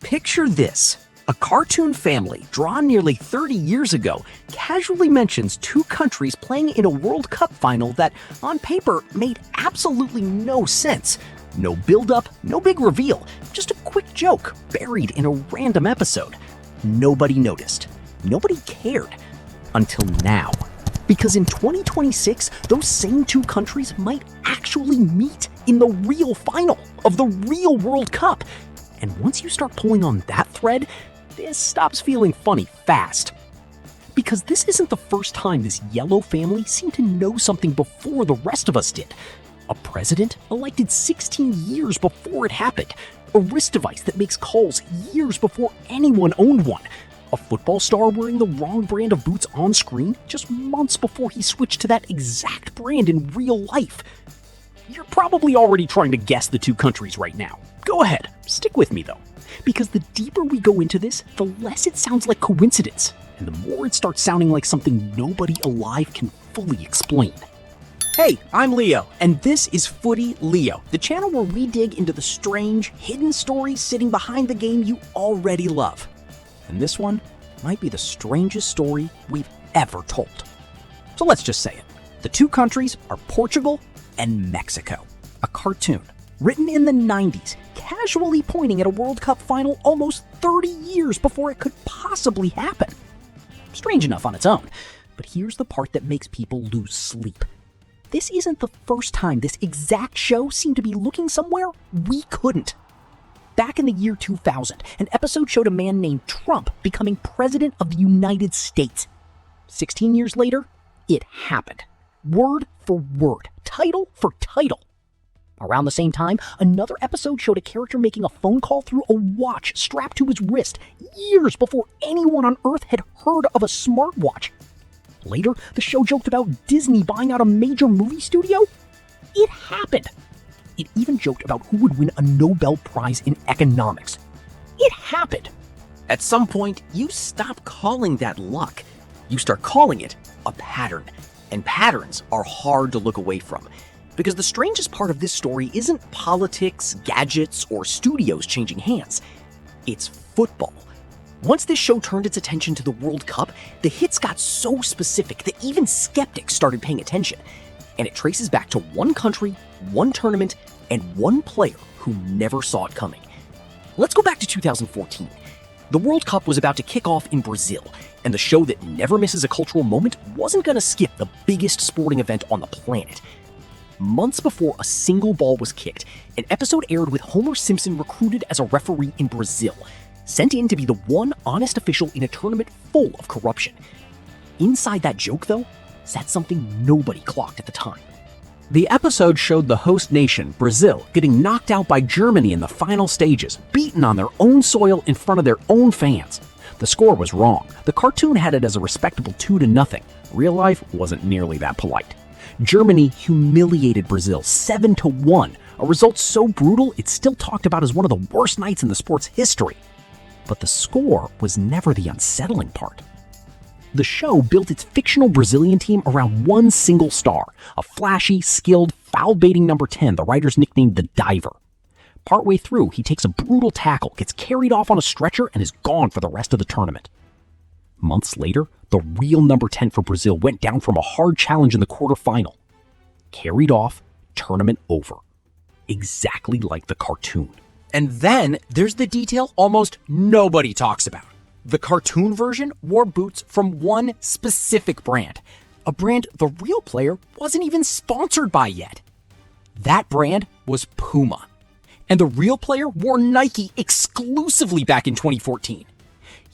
Picture this. A cartoon family, drawn nearly 30 years ago, casually mentions two countries playing in a World Cup final that, on paper, made absolutely no sense. No build-up, no big reveal, just a quick joke buried in a random episode. Nobody noticed. Nobody cared. Until now. Because in 2026, those same two countries might actually meet in the real final of the real World Cup. And once you start pulling on that thread, this stops feeling funny fast. Because this isn't the first time this yellow family seemed to know something before the rest of us did. A president elected 16 years before it happened. A wrist device that makes calls years before anyone owned one. A football star wearing the wrong brand of boots on screen just months before he switched to that exact brand in real life. You're probably already trying to guess the two countries right now. Go ahead, stick with me though. Because the deeper we go into this, the less it sounds like coincidence, and the more it starts sounding like something nobody alive can fully explain. Hey, I'm Leo, and this is Footy Leo, the channel where we dig into the strange, hidden stories sitting behind the game you already love. And this one might be the strangest story we've ever told. So let's just say it. The two countries are Portugal and Mexico. A cartoon written in the 90s, casually pointing at a World Cup final almost 30 years before it could possibly happen. Strange enough on its own, but here's the part that makes people lose sleep. This isn't the first time this exact show seemed to be looking somewhere we couldn't. Back in the year 2000, an episode showed a man named Trump becoming president of the United States. 16 years later, it happened. Word for word, title for title. Around the same time, another episode showed a character making a phone call through a watch strapped to his wrist years before anyone on Earth had heard of a smartwatch. Later, the show joked about Disney buying out a major movie studio. It happened. It even joked about who would win a Nobel Prize in economics. It happened. At some point, you stop calling that luck. You start calling it a pattern. And patterns are hard to look away from. Because the strangest part of this story isn't politics, gadgets, or studios changing hands. It's football. Once this show turned its attention to the World Cup, the hits got so specific that even skeptics started paying attention. And it traces back to one country, one tournament, and one player who never saw it coming. Let's go back to 2014. The World Cup was about to kick off in Brazil, and the show that never misses a cultural moment wasn't going to skip the biggest sporting event on the planet. Months before a single ball was kicked, an episode aired with Homer Simpson recruited as a referee in Brazil, sent in to be the one honest official in a tournament full of corruption. Inside that joke, though, sat something nobody clocked at the time. The episode showed the host nation, Brazil, getting knocked out by Germany in the final stages, beaten on their own soil in front of their own fans. The score was wrong. The cartoon had it as a respectable 2-0. Real life wasn't nearly that polite. Germany humiliated Brazil 7-1, a result so brutal it's still talked about as one of the worst nights in the sport's history. But the score was never the unsettling part. The show built its fictional Brazilian team around one single star, a flashy, skilled, foul-baiting number 10 the writers nicknamed the Diver. Partway through, he takes a brutal tackle, gets carried off on a stretcher, and is gone for the rest of the tournament. Months later, the real number 10 for Brazil went down from a hard challenge in the quarterfinal. Carried off, tournament over. Exactly like the cartoon. And then there's the detail almost nobody talks about. The cartoon version wore boots from one specific brand. A brand the real player wasn't even sponsored by yet. That brand was Puma. And the real player wore Nike exclusively back in 2014.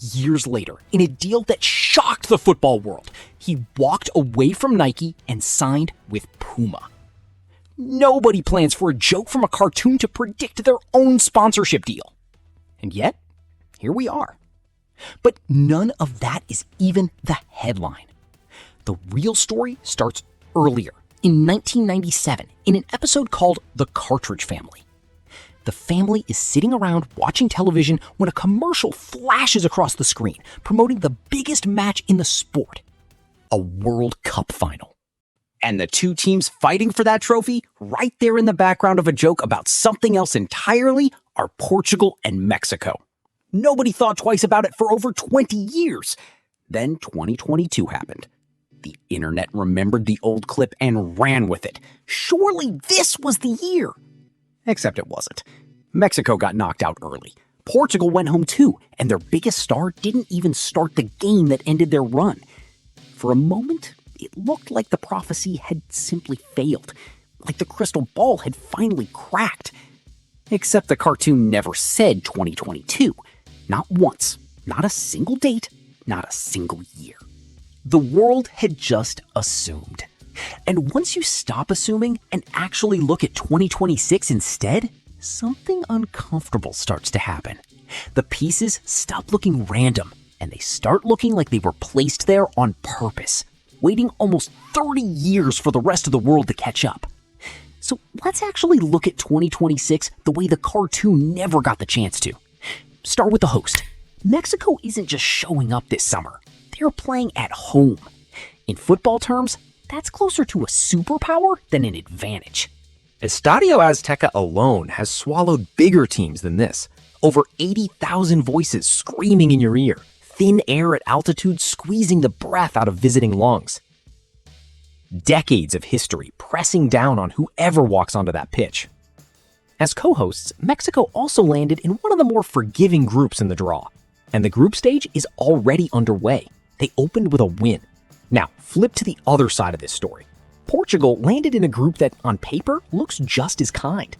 Years later, in a deal that shocked the football world, he walked away from Nike and signed with Puma. Nobody plans for a joke from a cartoon to predict their own sponsorship deal. And yet, here we are. But none of that is even the headline. The real story starts earlier, in 1997, in an episode called The Cartridge Family. The family is sitting around watching television when a commercial flashes across the screen, promoting the biggest match in the sport, a World Cup final. And the two teams fighting for that trophy, right there in the background of a joke about something else entirely, are Portugal and Mexico. Nobody thought twice about it for over 20 years. Then 2022 happened. The internet remembered the old clip and ran with it. Surely this was the year. Except it wasn't. Mexico got knocked out early. Portugal went home too, and their biggest star didn't even start the game that ended their run. For a moment, it looked like the prophecy had simply failed, like the crystal ball had finally cracked. Except the cartoon never said 2022. Not once, not a single date, not a single year. The world had just assumed. And once you stop assuming and actually look at 2026 instead, something uncomfortable starts to happen. The pieces stop looking random, and they start looking like they were placed there on purpose, waiting almost 30 years for the rest of the world to catch up. So let's actually look at 2026 the way the cartoon never got the chance to. Start with the host. Mexico isn't just showing up this summer. They're playing at home. In football terms, that's closer to a superpower than an advantage. Estadio Azteca alone has swallowed bigger teams than this. Over 80,000 voices screaming in your ear. Thin air at altitude squeezing the breath out of visiting lungs. Decades of history pressing down on whoever walks onto that pitch. As co-hosts, Mexico also landed in one of the more forgiving groups in the draw. And the group stage is already underway. They opened with a win. Now, flip to the other side of this story. Portugal landed in a group that, on paper, looks just as kind.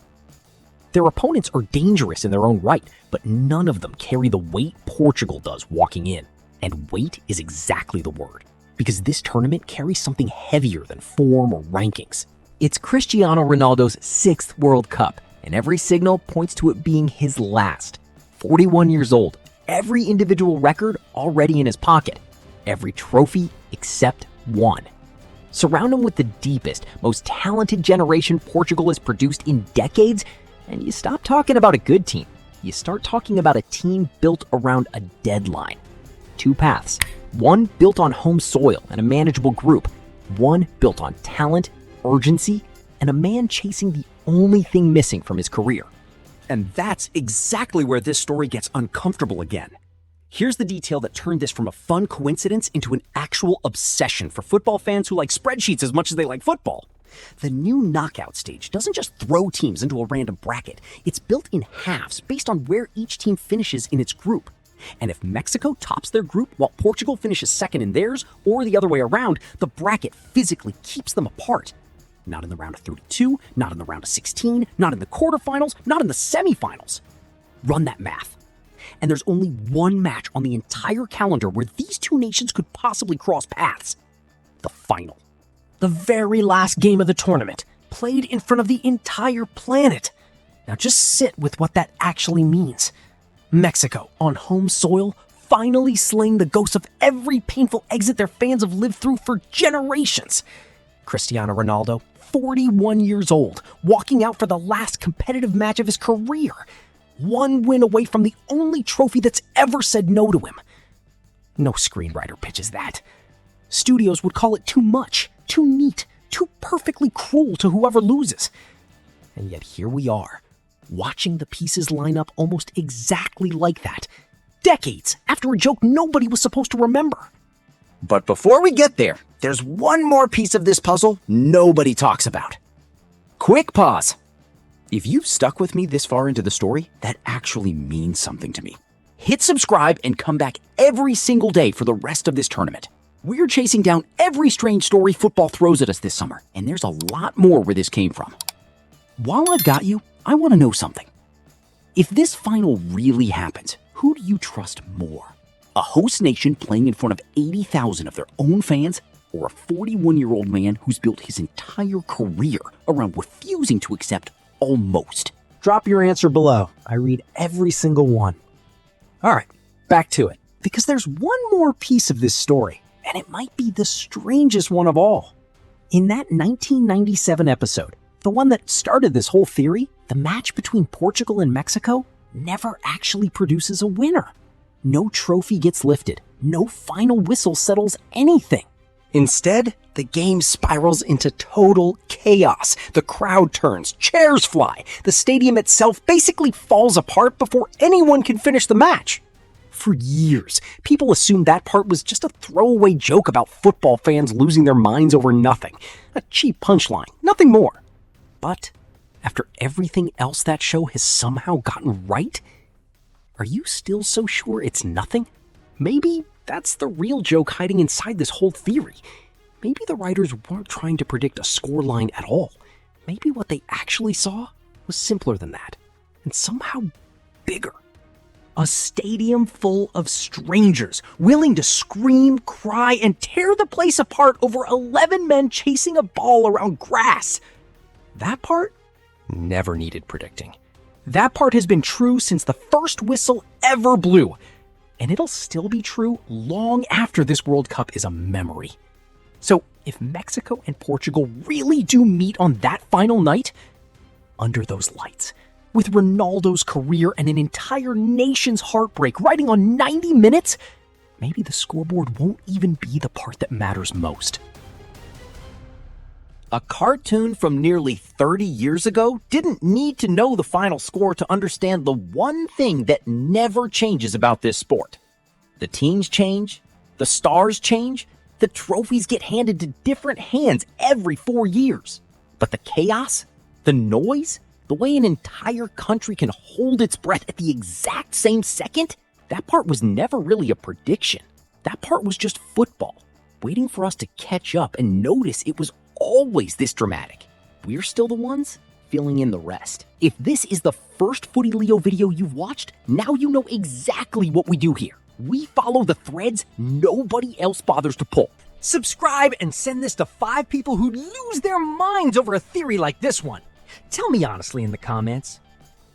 Their opponents are dangerous in their own right, but none of them carry the weight Portugal does walking in. And weight is exactly the word, because this tournament carries something heavier than form or rankings. It's Cristiano Ronaldo's 6th World Cup, and every signal points to it being his last. 41 years old, every individual record already in his pocket. Every trophy except one. Surround him with the deepest, most talented generation Portugal has produced in decades, and you stop talking about a good team. You start talking about a team built around a deadline. Two paths. One built on home soil and a manageable group. One built on talent, urgency, and a man chasing the only thing missing from his career. And that's exactly where this story gets uncomfortable again. Here's the detail that turned this from a fun coincidence into an actual obsession for football fans who like spreadsheets as much as they like football. The new knockout stage doesn't just throw teams into a random bracket. It's built in halves based on where each team finishes in its group. And if Mexico tops their group while Portugal finishes second in theirs, or the other way around, the bracket physically keeps them apart. Not in the round of 32, not in the round of 16, not in the quarterfinals, not in the semifinals. Run that math. And there's only one match on the entire calendar where these two nations could possibly cross paths. The final. The very last game of the tournament, played in front of the entire planet. Now just sit with what that actually means. Mexico, on home soil, finally slaying the ghosts of every painful exit their fans have lived through for generations. Cristiano Ronaldo, 41 years old, walking out for the last competitive match of his career. One win away from the only trophy that's ever said no to him. No screenwriter pitches that. Studios would call it too much, too neat, too perfectly cruel to whoever loses. And yet here we are, watching the pieces line up almost exactly like that, decades after a joke nobody was supposed to remember. But before we get there, there's one more piece of this puzzle nobody talks about. Quick pause. If you've stuck with me this far into the story, that actually means something to me. Hit subscribe and come back every single day for the rest of this tournament. We're chasing down every strange story football throws at us this summer, and there's a lot more where this came from. While I've got you, I want to know something. If this final really happens, who do you trust more? A host nation playing in front of 80,000 of their own fans, or a 41-year-old man who's built his entire career around refusing to accept almost? Drop your answer below. I read every single one. All right, back to it. Because there's one more piece of this story, and it might be the strangest one of all. In that 1997 episode, the one that started this whole theory, the match between Portugal and Mexico never actually produces a winner. No trophy gets lifted. No final whistle settles anything. Instead, the game spirals into total chaos. The crowd turns, chairs fly. The stadium itself basically falls apart before anyone can finish the match. For years, people assumed that part was just a throwaway joke about football fans losing their minds over nothing. A cheap punchline, nothing more. But after everything else that show has somehow gotten right, are you still so sure it's nothing? Maybe that's the real joke hiding inside this whole theory. Maybe the writers weren't trying to predict a scoreline at all. Maybe what they actually saw was simpler than that, and somehow bigger. A stadium full of strangers, willing to scream, cry, and tear the place apart over 11 men chasing a ball around grass. That part never needed predicting. That part has been true since the first whistle ever blew, and it'll still be true long after this World Cup is a memory. So if Mexico and Portugal really do meet on that final night, under those lights, with Ronaldo's career and an entire nation's heartbreak riding on 90 minutes, maybe the scoreboard won't even be the part that matters most. A cartoon from nearly 30 years ago didn't need to know the final score to understand the one thing that never changes about this sport. The teams change, the stars change, the trophies get handed to different hands every 4 years. But the chaos, the noise, the way an entire country can hold its breath at the exact same second, that part was never really a prediction. That part was just football, waiting for us to catch up and notice it was always this dramatic. We're still the ones filling in the rest. If this is the first Footy Leo video you've watched, now you know exactly what we do here. We follow the threads nobody else bothers to pull. Subscribe and send this to 5 people who'd lose their minds over a theory like this one. Tell me honestly in the comments,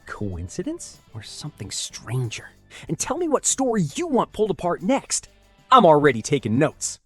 coincidence or something stranger? And tell me what story you want pulled apart next. I'm already taking notes.